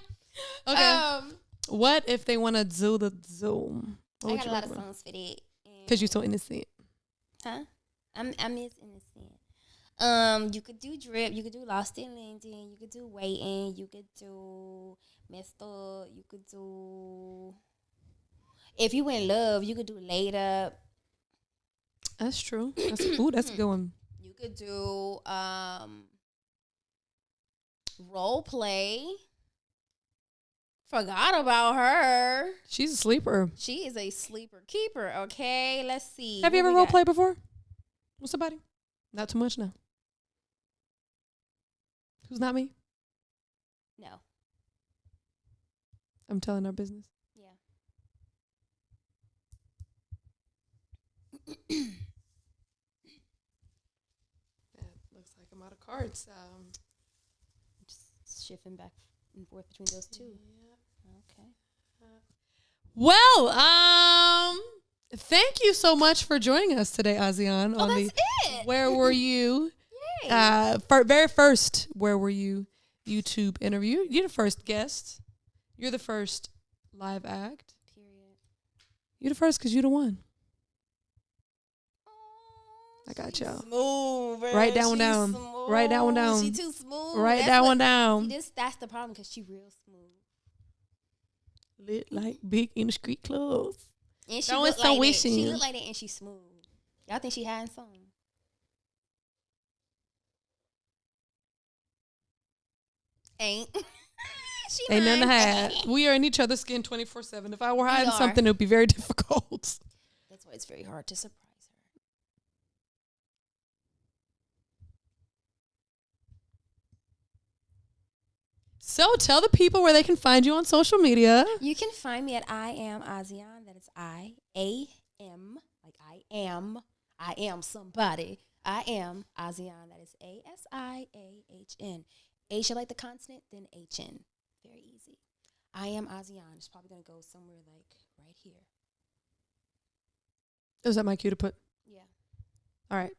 Okay. What if they want to do the Zoom? I got a lot of songs for that. Because you're so innocent. Huh? I'm just innocent. You could do Drip. You could do Lost in London. You could do Waiting. You could do Messed Up. You could do If You In Love. You could do Laid Up. That's true. That's a good one. You could do Role Play. Forgot about her. She's a sleeper. She is a sleeper keeper. Okay, let's see. Have you ever role played before with somebody? Not too much now. Who's not me? No. I'm telling our business. Yeah. Looks like I'm out of cards. Just shifting back and forth between those two. Yeah. Okay. Well, thank you so much for joining us today, Asiahn. Oh, that's it. Where Were You? Yay. Very first Where Were You YouTube interview. You're the first guest. You're the first live act. Period. You're the first because you're the one. Oh, I got y'all. Smooth. Bro. Write that one down. Smooth. Write that one down. She too smooth. Write that one down. See, that's the problem because she real smooth. Lit like big in the street clothes. And she Don't look so like wishing. that. She look like that and she's smooth. Y'all think she hiding something? Ain't. She Ain't nothing to hiding. hide. We are in each other's skin 24/7. If I were hiding are. something, it would be very difficult. That's why it's very hard to surprise her. So tell the people where they can find you on social media. You can find me at I Am Asiahn. That is I-A-M. Like I am somebody. I am Asiahn. That is A-S-I-A-H-N. H like the consonant, then H-N. Very easy. I Am Asiahn. It's probably going to go somewhere like right here. Is that my cue to put? Yeah. All right.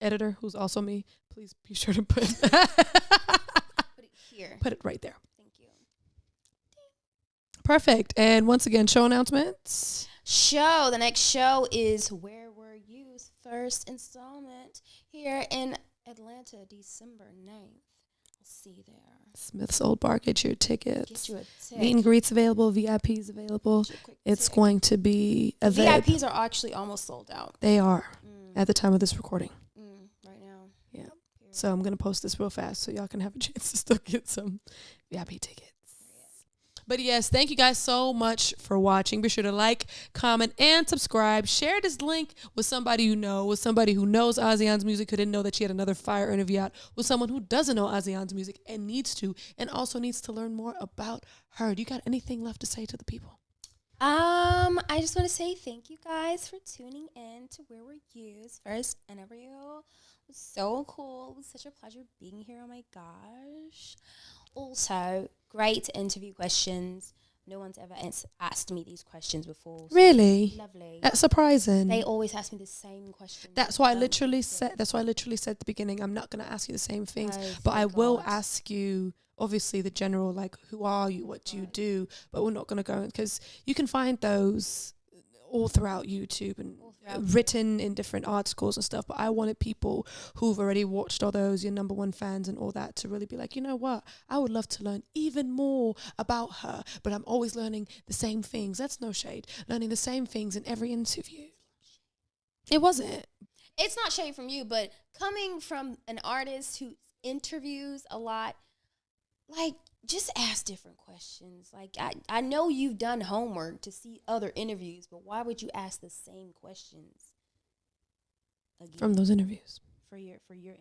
Editor, who's also me, please be sure to put Put it here. put it right there. Thank you. Perfect. And once again, show announcements. The next show is Where Were You's first installment here in Atlanta, December 9th. We'll see you there. Smith's Old Bar. Get your tickets. Get you a ticket. Meet and greets available. VIPs available. It's going to be a VIPs are actually almost sold out. They are at the time of this recording. Right now. Yeah. So I'm going to post this real fast so y'all can have a chance to still get some VIP tickets. But yes, thank you guys so much for watching. Be sure to like, comment, and subscribe. Share this link with somebody you know, with somebody who knows Asiahn's music, who didn't know that she had another fire interview out, with someone who doesn't know Asiahn's music and needs to, and also needs to learn more about her. Do you got anything left to say to the people? I just want to say thank you guys for tuning in to Where Were You's first interview. It was so cool. It was such a pleasure being here. Oh my gosh. Also, great interview questions. No one's ever asked me these questions before. So Really? lovely. That's surprising. They always ask me the same question. That's why I literally said at the beginning, I'm not going to ask you the same things, but I will ask you obviously the general, like, who are you, what do you do, but we're not going to go, because you can find those all throughout YouTube and written in different articles and stuff. But I wanted people who've already watched all those, your number one fans and all that, to really be like, you know what, I would love to learn even more about her, but I'm always learning the same things. That's no shade. Learning the same things in every interview. It wasn't. It's not shade from you, but coming from an artist who interviews a lot, like, just ask different questions. Like, I know you've done homework to see other interviews, but why would you ask the same questions again from those interviews for your interview?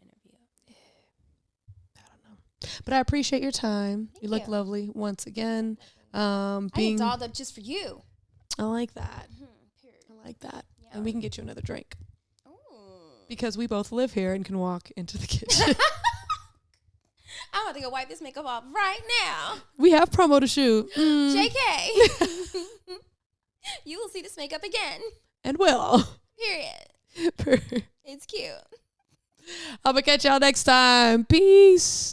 I don't know, but I appreciate your time. Thank you look you. lovely once again. I get dolled up just for you. I like that. Period. I like that. Yeah. And we can get you another drink Ooh. because we both live here and can walk into the kitchen. I'm about to go wipe this makeup off right now. We have promo to shoot. JK. You will see this makeup again. And will. Period. It's cute. I'm going to catch y'all next time. Peace.